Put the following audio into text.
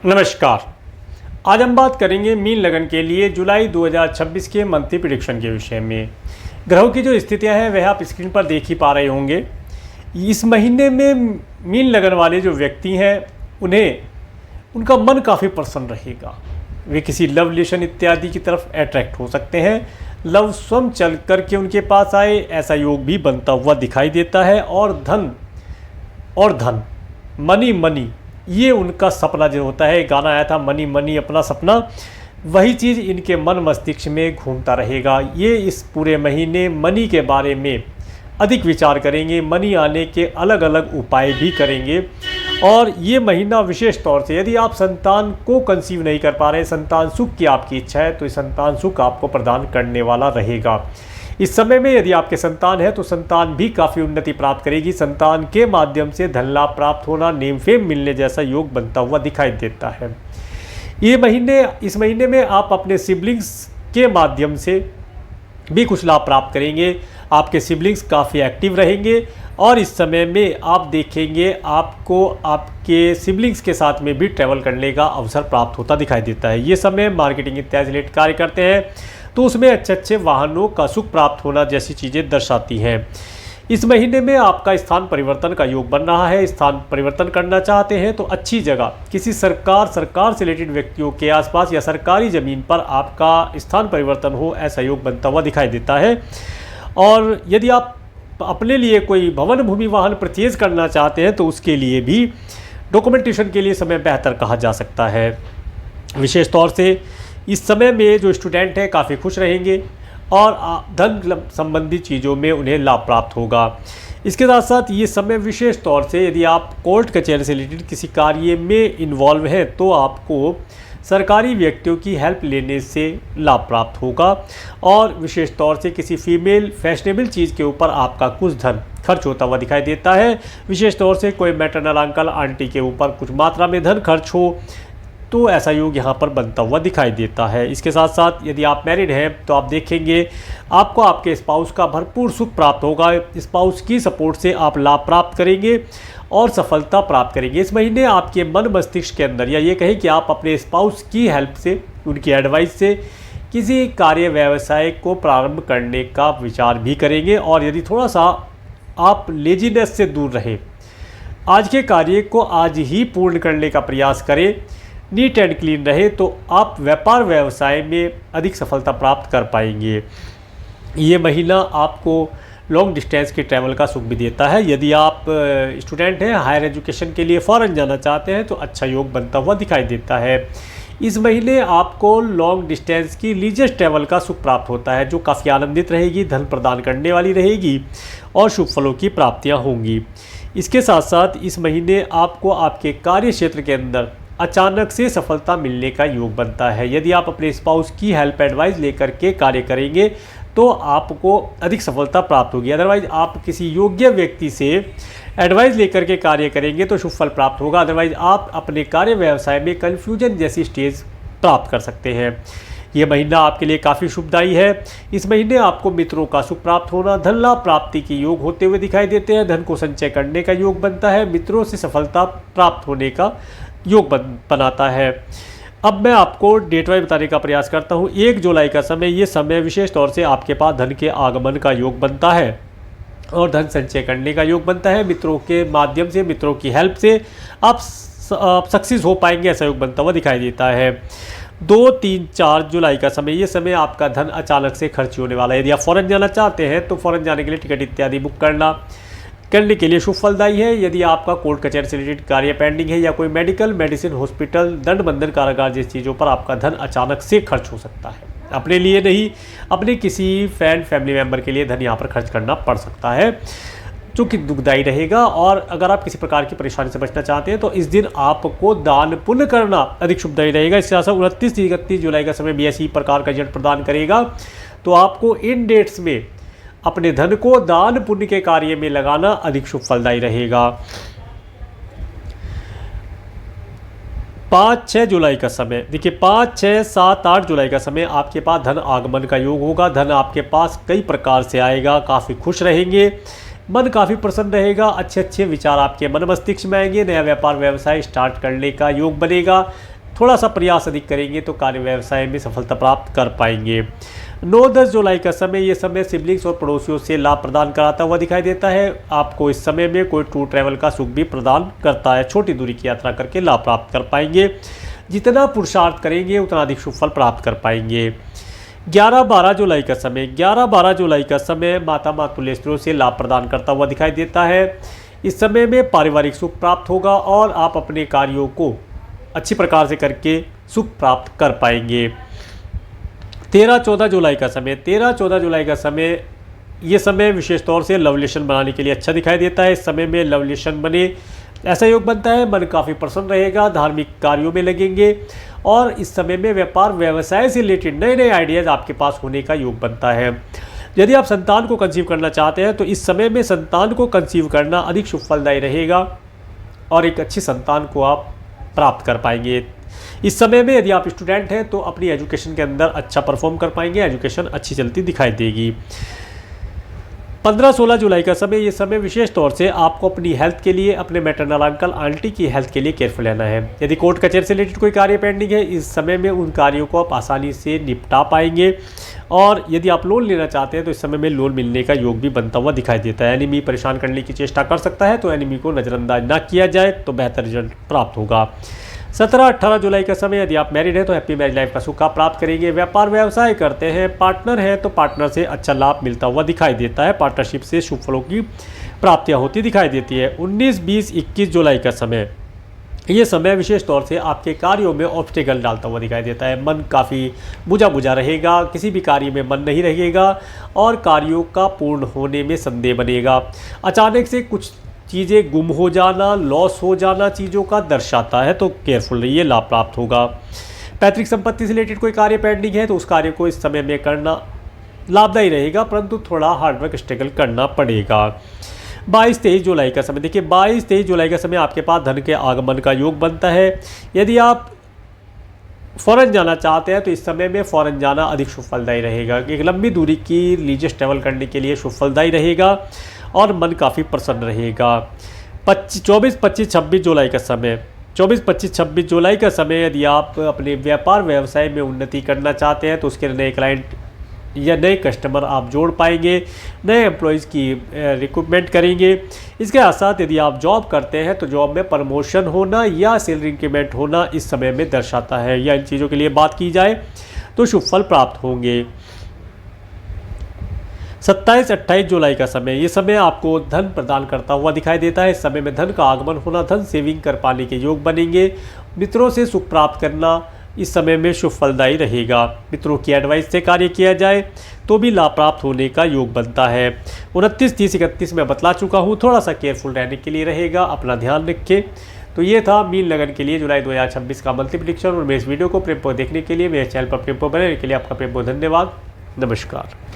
नमस्कार। आज हम बात करेंगे मीन लगन के लिए जुलाई 2026 के मंथली प्रेडिक्शन के विषय में। ग्रहों की जो स्थितियां हैं वह आप स्क्रीन पर देख ही पा रहे होंगे। इस महीने में मीन लगन वाले जो व्यक्ति हैं उनका मन काफ़ी प्रसन्न रहेगा। वे किसी लव रिलेशन इत्यादि की तरफ अट्रैक्ट हो सकते हैं। लव स्वयं चल कर के उनके पास आए, ऐसा योग भी बनता हुआ दिखाई देता है। और धन मनी मनी, ये उनका सपना जो होता है, गाना आया था मनी मनी अपना सपना, वही चीज़ इनके मन मस्तिष्क में घूमता रहेगा। ये इस पूरे महीने मनी के बारे में अधिक विचार करेंगे, मनी आने के अलग अलग उपाय भी करेंगे। और ये महीना विशेष तौर से यदि आप संतान को कंसीव नहीं कर पा रहे, संतान सुख की आपकी इच्छा है, तो ये संतान सुख आपको प्रदान करने वाला रहेगा। इस समय में यदि आपके संतान है तो संतान भी काफ़ी उन्नति प्राप्त करेगी। संतान के माध्यम से धन लाभ प्राप्त होना, नेम फेम मिलने जैसा योग बनता हुआ दिखाई देता है। इस महीने में आप अपने सिबलिंग्स के माध्यम से भी कुछ लाभ प्राप्त करेंगे। आपके सिबलिंग्स काफ़ी एक्टिव रहेंगे और इस समय में आप देखेंगे आपको आपके सिबलिंग्स के साथ में भी ट्रैवल करने का अवसर प्राप्त होता दिखाई देता है। ये समय मार्केटिंग इत्यादि से रिलेटेड कार्य करते हैं तो उसमें अच्छे अच्छे वाहनों का सुख प्राप्त होना जैसी चीज़ें दर्शाती हैं। इस महीने में आपका स्थान परिवर्तन का योग बन रहा है। स्थान परिवर्तन करना चाहते हैं तो अच्छी जगह किसी सरकार से रिलेटेड व्यक्तियों के आसपास या सरकारी ज़मीन पर आपका स्थान परिवर्तन हो, ऐसा योग बनता हुआ दिखाई देता है। और यदि आप अपने लिए कोई भवन भूमि वाहन परचेज करना चाहते हैं तो उसके लिए भी डॉक्यूमेंटेशन के लिए समय बेहतर कहा जा सकता है। विशेष तौर से इस समय में जो स्टूडेंट हैं काफ़ी खुश रहेंगे और धन संबंधी चीज़ों में उन्हें लाभ प्राप्त होगा। इसके साथ साथ ये समय विशेष तौर से यदि आप कोर्ट कचहरी से रिलेटेड किसी कार्य में इन्वॉल्व हैं तो आपको सरकारी व्यक्तियों की हेल्प लेने से लाभ प्राप्त होगा। और विशेष तौर से किसी फीमेल फैशनेबल चीज़ के ऊपर आपका कुछ धन खर्च होता हुआ दिखाई देता है। विशेष तौर से कोई मैटरनल अंकल आंटी के ऊपर कुछ मात्रा में धन खर्च हो तो ऐसा योग यहाँ पर बनता हुआ दिखाई देता है। इसके साथ साथ यदि आप मैरिड हैं तो आप देखेंगे आपको आपके स्पाउस का भरपूर सुख प्राप्त होगा। स्पाउस की सपोर्ट से आप लाभ प्राप्त करेंगे और सफलता प्राप्त करेंगे। इस महीने आपके मन मस्तिष्क के अंदर, या ये कहें कि आप अपने स्पाउस की हेल्प से, उनकी एडवाइस से किसी कार्य व्यवसाय को प्रारंभ करने का विचार भी करेंगे। और यदि थोड़ा सा आप लेजीनेस से दूर रहें, आज के कार्य को आज ही पूर्ण करने का प्रयास करें, नीट एंड क्लीन रहे, तो आप व्यापार व्यवसाय में अधिक सफलता प्राप्त कर पाएंगे। ये महीना आपको लॉन्ग डिस्टेंस के ट्रैवल का सुख भी देता है। यदि आप स्टूडेंट हैं, हायर एजुकेशन के लिए फ़ॉरेन जाना चाहते हैं तो अच्छा योग बनता हुआ दिखाई देता है। इस महीने आपको लॉन्ग डिस्टेंस की लीजर ट्रैवल का सुख प्राप्त होता है जो काफ़ी आनंदित रहेगी, धन प्रदान करने वाली रहेगी और शुभ फलों की प्राप्तियाँ होंगी। इसके साथ साथ इस महीने आपको आपके कार्य क्षेत्र के अंदर अचानक से सफलता मिलने का योग बनता है। यदि आप अपने स्पाउस की हेल्प एडवाइस लेकर के कार्य करेंगे तो आपको अधिक सफलता प्राप्त होगी। अदरवाइज आप किसी योग्य व्यक्ति से एडवाइस लेकर के कार्य करेंगे तो शुभ फल प्राप्त होगा। अदरवाइज आप अपने कार्य व्यवसाय में कन्फ्यूजन जैसी स्टेज प्राप्त कर सकते हैं। यह महीना आपके लिए काफ़ी शुभदायी है। इस महीने आपको मित्रों का सुख प्राप्त होना, धन लाभ प्राप्ति के योग होते हुए दिखाई देते हैं। धन को संचय करने का योग बनता है, मित्रों से सफलता प्राप्त होने का योग बनाता है। अब मैं आपको डेट वाइज बताने का प्रयास करता हूँ। 1 जुलाई का समय, ये समय विशेष तौर से आपके पास धन के आगमन का योग बनता है और धन संचय करने का योग बनता है। मित्रों के माध्यम से, मित्रों की हेल्प से आप सक्सेस हो पाएंगे, ऐसा योग बनता हुआ दिखाई देता है। 2, 3, 4 जुलाई का समय, ये समय आपका धन अचानक से खर्च होने वाला है। यदि आप फ़ॉरेन जाना चाहते हैं तो फ़ॉरेन जाने के लिए टिकट इत्यादि बुक करने के लिए शुभ फलदायी है। यदि आपका कोर्ट कचहरी से रिलेटेड कार्य पेंडिंग है या कोई मेडिकल, मेडिसिन, हॉस्पिटल, दंड बंधन, कारागार जैसी चीज़ों पर आपका धन अचानक से खर्च हो सकता है। अपने लिए नहीं, अपने किसी फैमिली मेम्बर के लिए धन यहाँ पर खर्च करना पड़ सकता है जो कि दुखदायी रहेगा। और अगर आप किसी प्रकार की परेशानी से बचना चाहते हैं तो इस दिन आपको दान पुण्य करना अधिक शुभदायी रहेगा। इसके साथ 29-31 जुलाई का समय भी इसी प्रकार का रिजल्ट प्रदान करेगा। तो आपको इन डेट्स में अपने धन को दान पुण्य के कार्य में लगाना अधिक शुभ फलदायी रहेगा। 5-6 जुलाई का समय देखिए, 5, 6, 7, 8 जुलाई का समय आपके पास धन आगमन का योग होगा। धन आपके पास कई प्रकार से आएगा, काफ़ी खुश रहेंगे। मन काफ़ी प्रसन्न रहेगा, अच्छे अच्छे विचार आपके मन मस्तिष्क में आएंगे, नया व्यापार व्यवसाय स्टार्ट करने का योग बनेगा। थोड़ा सा प्रयास अधिक करेंगे तो कार्य व्यवसाय में सफलता प्राप्त कर पाएंगे। 9-10 जुलाई का समय, ये समय सिबलिंग्स और पड़ोसियों से लाभ प्रदान कराता हुआ दिखाई देता है। आपको इस समय में कोई टूर ट्रैवल का सुख भी प्रदान करता है। छोटी दूरी की यात्रा करके लाभ प्राप्त कर पाएंगे। जितना पुरुषार्थ करेंगे उतना अधिक शुभ फल प्राप्त कर पाएंगे। 11-12 जुलाई का समय, 11-12 जुलाई का समय माता मातुल्य स्त्रियों से लाभ प्रदान करता हुआ दिखाई देता है। इस समय में पारिवारिक सुख प्राप्त होगा और आप अपने कार्यों को अच्छी प्रकार से करके सुख प्राप्त कर पाएंगे। 13-14 जुलाई का समय, 13-14 जुलाई का समय, ये समय विशेष तौर से लव रिलेशन बनाने के लिए अच्छा दिखाई देता है। इस समय में लव रिलेशन बने ऐसा योग बनता है। मन काफ़ी प्रसन्न रहेगा, धार्मिक कार्यों में लगेंगे और इस समय में व्यापार व्यवसाय से रिलेटेड नए नए आइडियाज़ आपके पास होने का योग बनता है। यदि आप संतान को कंसीव करना चाहते हैं तो इस समय में संतान को कंसीव करना अधिक शुभ फलदायी रहेगा और एक अच्छी संतान को आप प्राप्त कर पाएंगे। इस समय में यदि आप स्टूडेंट हैं तो अपनी एजुकेशन के अंदर अच्छा परफॉर्म कर पाएंगे, एजुकेशन अच्छी चलती दिखाई देगी। 15-16 जुलाई का समय, ये समय विशेष तौर से आपको अपनी हेल्थ के लिए, अपने मैटरनल अंकल आंटी की हेल्थ के लिए केयरफुल रहना है। यदि कोर्ट कचहरी से रिलेटेड कोई कार्य पेंडिंग है, इस समय में उन कार्यों को आप आसानी से निपटा पाएंगे। और यदि आप लोन लेना चाहते हैं तो इस समय में लोन मिलने का योग भी बनता हुआ दिखाई देता है। एनिमी परेशान करने की चेष्टा कर सकता है तो एनिमी को नज़रअंदाज ना किया जाए तो बेहतर रिजल्ट प्राप्त होगा। 17-18 जुलाई का समय, यदि आप मैरिड हैं तो हैप्पी मैरिज लाइफ का सुख आप प्राप्त करेंगे। व्यापार व्यवसाय करते हैं, पार्टनर हैं तो पार्टनर से अच्छा लाभ मिलता हुआ दिखाई देता है। पार्टनरशिप से शुभ फलों की प्राप्तियां होती दिखाई देती है। 19-20-21 जुलाई का समय, ये समय विशेष तौर से आपके कार्यों में ऑब्स्टेकल डालता हुआ दिखाई देता है। मन काफ़ी बुझा बुझा रहेगा, किसी भी कार्य में मन नहीं रहेगा और कार्यों का पूर्ण होने में संदेह बनेगा। अचानक से कुछ चीज़ें गुम हो जाना, लॉस हो जाना चीज़ों का दर्शाता है तो केयरफुल रहिए, लाभ प्राप्त होगा। पैतृक संपत्ति से रिलेटेड कोई कार्य पेंडिंग है तो उस कार्य को इस समय में करना लाभदायी रहेगा, परंतु थोड़ा हार्डवर्क स्ट्रगल करना पड़ेगा। 22-23 जुलाई का समय, देखिए 22-23 जुलाई का समय आपके पास धन के आगमन का योग बनता है। यदि आप फ़ौरन जाना चाहते हैं तो इस समय में फ़ौरन जाना अधिक शुभ फलदायी रहेगा। एक लंबी दूरी की लीजियस ट्रैवल करने के लिए शुभ फलदायी रहेगा और मन काफ़ी प्रसन्न रहेगा। 24-25-26 जुलाई का समय, 24-25-26 जुलाई का समय, यदि आप अपने व्यापार व्यवसाय में उन्नति करना चाहते हैं तो उसके नए क्लाइंट या नए कस्टमर आप जोड़ पाएंगे, नए एम्प्लॉयज़ की रिक्रूटमेंट करेंगे। इसके साथ साथ यदि आप जॉब करते हैं तो जॉब में प्रमोशन होना या सैलरी इंक्रीमेंट होना इस समय में दर्शाता है, या इन चीज़ों के लिए बात की जाए तो शुभ फल प्राप्त होंगे। 27-28 जुलाई का समय, ये समय आपको धन प्रदान करता हुआ दिखाई देता है। इस समय में धन का आगमन होना, धन सेविंग कर पाने के योग बनेंगे। मित्रों से सुख प्राप्त करना इस समय में शुभ फलदायी रहेगा। मित्रों की एडवाइस से कार्य किया जाए तो भी लाभ प्राप्त होने का योग बनता है। 29, 30, 31 में बतला चुका हूँ, थोड़ा सा केयरफुल रहने के लिए रहेगा, अपना ध्यान रखें। तो ये था मीन लगन के लिए जुलाई 2026 का मंथली प्रेडिक्शन। और मेरे इस वीडियो को प्रेम देखने के लिए, मेरे चैनल पर प्रेम बने रहने के लिए आपका प्रेम धन्यवाद। नमस्कार।